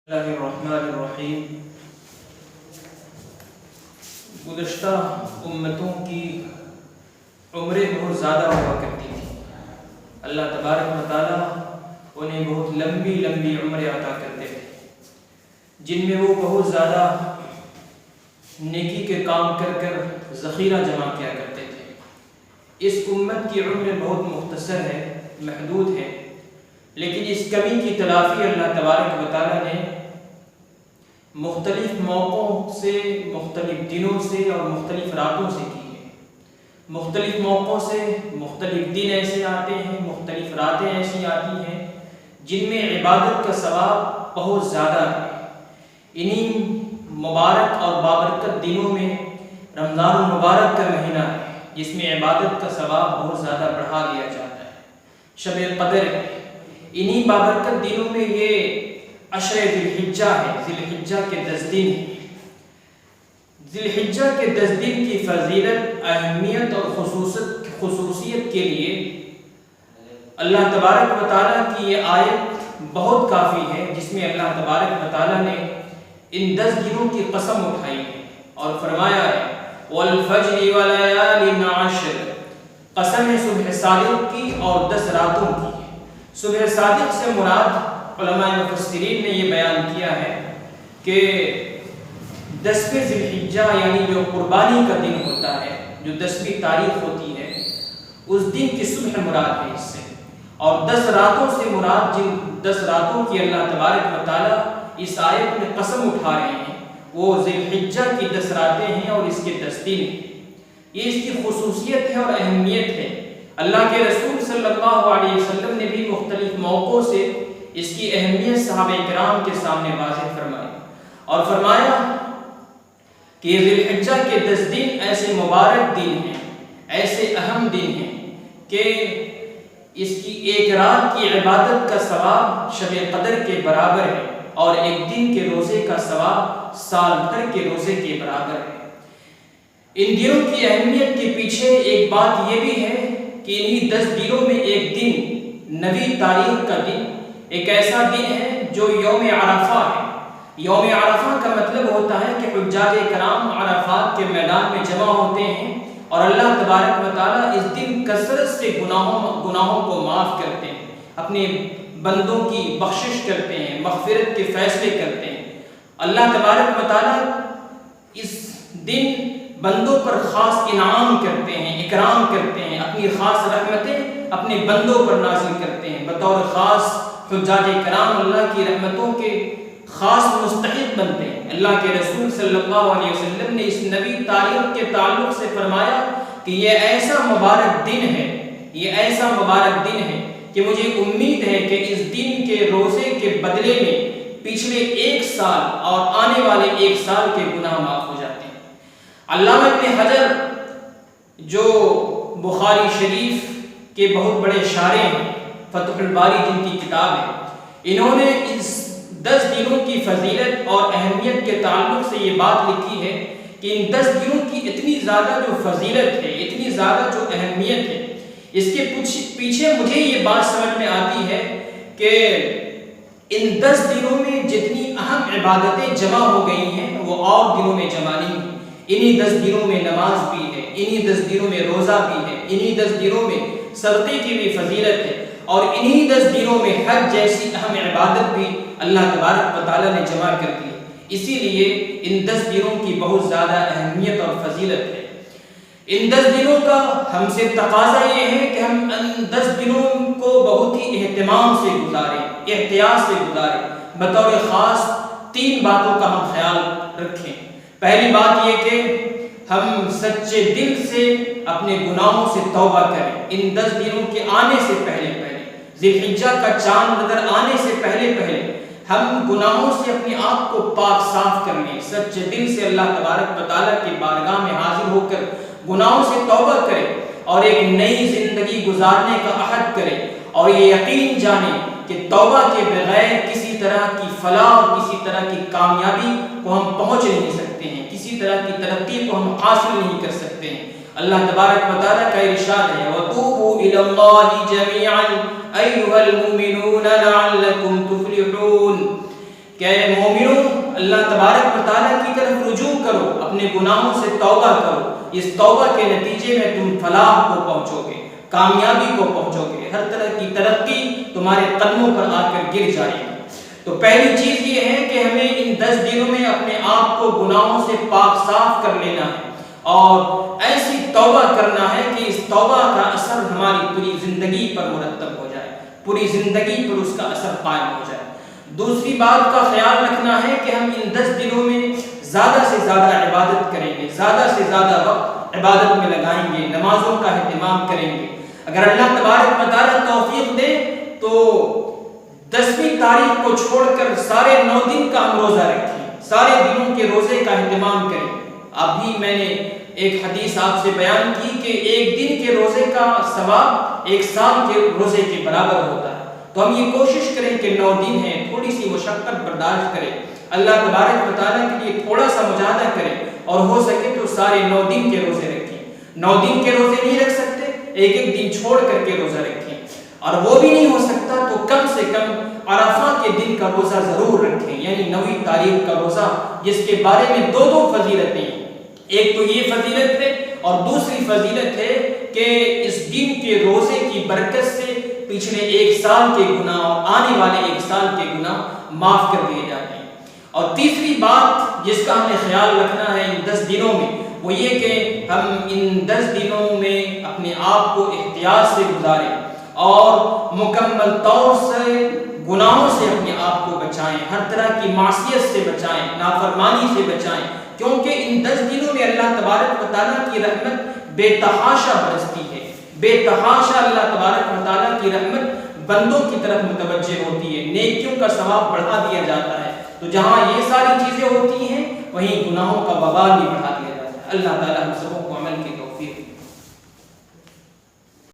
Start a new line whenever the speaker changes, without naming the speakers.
اللہ الرحمن الرحیم۔ گزشتہ امتوں کی عمریں بہت زیادہ ہوا کرتی تھی۔ اللہ تبارک و تعالیٰ انہیں بہت لمبی لمبی عمریں عطا کرتے تھے، جن میں وہ بہت زیادہ نیکی کے کام کر کر ذخیرہ جمع کیا کرتے تھے۔ اس امت کی عمر بہت مختصر ہے، محدود ہے، لیکن اس کمی کی تلافی اللہ تبارک و تعالیٰ نے مختلف موقعوں سے، مختلف دنوں سے اور مختلف راتوں سے کی ہے۔ مختلف موقعوں سے مختلف دن ایسے آتے ہیں، مختلف راتیں ایسی آتی ہیں جن میں عبادت کا ثواب بہت زیادہ ہے۔ انہی مبارک اور بابرکت دنوں میں رمضان المبارک کا مہینہ ہے، جس میں عبادت کا ثواب بہت زیادہ بڑھا دیا جاتا ہے۔ شب قدر ہے۔ انہی بابرکت دنوں میں یہ عشر ذی الحجہ ہے، ذی الحجہ کے 10 دن ہیں۔ ذی الحجہ کے 10 دن کی فضیلت، اہمیت اور خصوصیت کے لیے اللہ تبارک و تعالیٰ کی یہ آیت بہت کافی ہے، جس میں اللہ تبارک و تعالیٰ نے ان 10 دنوں کی قسم اٹھائی ہے اور فرمایا ہے وَالْفَجْرِ وَلَيَالٍ عَشْرٍ، قسم ہے صبح صادق کی اور 10 راتوں کی۔ صبح صادق سے مراد علماء مفسرین نے یہ بیان کیا ہے کہ 10ویں ذی الحجہ یعنی جو قربانی کا دن ہوتا ہے، جو 10ویں تاریخ ہوتی ہے، اس دن کی صبح مراد ہے اس سے، اور 10 راتوں سے مراد جن 10 راتوں کی اللہ تبارک و تعالیٰ اس آیت میں قسم اٹھا رہے ہیں وہ ذی الحجہ کی 10 راتیں ہیں اور اس کے 10 دن ہیں۔ یہ اس کی خصوصیت ہے اور اہمیت ہے۔ اللہ کے رسول صلی اللہ علیہ وسلم نے بھی مختلف موقعوں سے اس کی اہمیت صحابہ کرام کے سامنے واضح فرمائی اور فرمایا کہ ذی الحجہ کے 10 دن ایسے مبارک دن ہیں، ایسے اہم دن ہیں کہ اس کی ایک رات کی عبادت کا ثواب شب قدر کے برابر ہے اور ایک دن کے روزے کا ثواب سال بھر کے روزے کے برابر ہے۔ ان دنوں کی اہمیت کے پیچھے ایک بات یہ بھی ہے کہ انہی 10 دنوں میں ایک دن نویں تاریخ کا دن ایک ایسا دن ہے جو یوم عرفہ ہے۔ یوم عرفہ کا مطلب ہوتا ہے کہ حجاج کرام عرفات کے میدان میں جمع ہوتے ہیں اور اللہ تبارک و تعالیٰ اس دن کثرت سے گناہوں کو معاف کرتے ہیں، اپنے بندوں کی بخشش کرتے ہیں، مغفرت کے فیصلے کرتے ہیں۔ اللہ تبارک و تعالیٰ اس دن بندوں پر خاص انعام کرتے ہیں، اکرام کرتے ہیں، اپنی خاص رحمتیں اپنے بندوں پر نازل کرتے ہیں۔ بطور خاص حجاج کرام اللہ کی رحمتوں کے خاص مستحق بنتے ہیں۔ اللہ کے رسول صلی اللہ علیہ وسلم نے اس نبی تاریخ کے تعلق سے فرمایا کہ یہ ایسا مبارک دن ہے، یہ ایسا مبارک دن ہے کہ مجھے امید ہے کہ اس دن کے روزے کے بدلے میں پچھلے 1 سال اور آنے والے 1 سال کے گناہ معاف ہو جاتے ہیں۔ علامہ ابن حجر جو بخاری شریف کے بہت بڑے شارح ہیں، فتح الباری جن کی کتاب ہے، انہوں نے اس 10 دنوں کی فضیلت اور اہمیت کے تعلق سے یہ بات لکھی ہے کہ ان 10 دنوں کی اتنی زیادہ جو فضیلت ہے، اتنی زیادہ جو اہمیت ہے، اس کے پیچھے مجھے یہ بات سمجھ میں آتی ہے کہ ان 10 دنوں میں جتنی اہم عبادتیں جمع ہو گئی ہیں وہ اور دنوں میں جمع نہیں ہیں۔ انہی 10 دنوں میں نماز بھی ہے، انہی 10 دنوں میں روزہ بھی ہے، انہی 10 دنوں میں صدقے کی بھی فضیلت ہے، اور انہی 10 دنوں میں حج جیسی اہم عبادت بھی اللہ تبارک و تعالیٰ نے جمع کر دی ہے۔ اسی لیے ان 10 دنوں کی بہت زیادہ اہمیت اور فضیلت ہے۔ ان 10 دنوں کا ہم سے تقاضا یہ ہے کہ ہم ان 10 دنوں کو بہت ہی اہتمام سے گزاریں، احتیاط سے گزاریں۔ بطور خاص 3 باتوں کا ہم خیال رکھیں۔ پہلی بات یہ کہ ہم سچے دل سے اپنے گناہوں سے توبہ کریں۔ ان 10 دنوں کے آنے سے پہلے ذی الحجہ کا چاند نظر آنے سے پہلے ہم گناہوں سے اپنے آپ کو پاک صاف کر لیں، سچے دل سے اللہ تبارک و تعالیٰ کی بارگاہ میں حاضر ہو کر گناہوں سے توبہ کریں اور ایک نئی زندگی گزارنے کا عہد کریں، اور یہ یقین جانیں کہ توبہ کے بغیر کسی طرح کی فلاح اور کسی طرح کی کامیابی کو ہم پہنچ نہیں سکتے ہیں، کسی طرح کی ترقی کو ہم حاصل نہیں کر سکتے ہیں۔ اللہ تبارک و تعالیٰ کا ارشاد ہے وَتُوبُوا إِلَى اللَّهِ جَمِيعًا أَيُّهَا الْمُؤْمِنُونَ لَعَلَّكُمْ تُفْلِحُونَ، کہ اے مومنوں اللہ تبارک و تعالیٰ کی طرف رجوع کرو، اپنے گناہوں سے توبہ کرو، اس توبہ کے نتیجے میں تم فلاح کو پہنچو گے، کامیابی کو پہنچو گے، ہر طرح کی ترقی تمہارے قدموں پر آ کر گر جائے گی۔ تو پہلی چیز یہ ہے کہ ہمیں ان 10 دنوں میں اپنے آپ کو گناہوں سے پاک صاف کر لینا ہے اور ایسی توبہ کرنا ہے کہ اس توبہ کا اثر ہماری پوری زندگی پر مرتب ہو جائے، پوری زندگی پر اس کا اثر قائم ہو جائے۔ دوسری بات کا خیال رکھنا ہے کہ ہم ان 10 دنوں میں زیادہ سے زیادہ عبادت کریں گے، زیادہ سے زیادہ وقت عبادت میں لگائیں گے، نمازوں کا اہتمام کریں گے۔ اگر اللہ تبارک و تعالیٰ توفیق دے تو 10ویں تاریخ کو چھوڑ کر سارے 9 دن کا ہم روزہ رکھیں، سارے دنوں کے روزے کا اہتمام کریں۔ ابھی میں نے ایک حدیث آپ سے بیان کی کہ ایک دن کے روزے کا ثواب ایک سال کے روزے کے برابر ہوتا ہے۔ تو ہم یہ کوشش کریں کہ 9 دن ہیں، تھوڑی سی مشقت برداشت کریں، اللہ تبارک و تعالیٰ کے لیے تھوڑا سا مجاہدہ کریں اور ہو سکے تو سارے 9 دن کے روزے رکھیں۔ 9 دن کے روزے نہیں رکھ سکتے، ایک ایک دن چھوڑ کر کے روزہ رکھیں، اور وہ بھی نہیں ہو سکتا تو کم سے کم عرفہ کے دن کا روزہ ضرور رکھیں، یعنی 9ویں تاریخ کا روزہ، جس کے بارے میں دو فضیلتیں ہیں۔ ایک تو یہ فضیلت ہے اور دوسری فضیلت ہے کہ اس دن کے روزے کی برکت سے پچھلے 1 سال کے گناہ اور آنے والے 1 سال کے گناہ معاف کر دیے جاتے ہیں۔ اور تیسری بات جس کا ہمیں خیال رکھنا ہے ان 10 دنوں میں، وہ یہ کہ ہم ان 10 دنوں میں اپنے آپ کو احتیاط سے گزاریں اور مکمل طور سے گناہوں سے اپنے آپ کو بچائیں، ہر طرح کی معصیت سے بچائیں، نافرمانی سے بچائیں، کیونکہ ان 10 دنوں میں اللہ تبارک و تعالیٰ کی رحمت بے تحاشا برستی ہے، بے تحاشا اللہ تبارک و تعالیٰ کی رحمت بندوں کی طرف متوجہ ہوتی ہے، نیکیوں کا ثواب بڑھا دیا جاتا ہے۔ تو جہاں یہ ساری چیزیں ہوتی ہیں وہیں گناہوں کا وبال بھی بڑھا دیا جاتا ہے۔ اللہ تعالیٰ ہم سب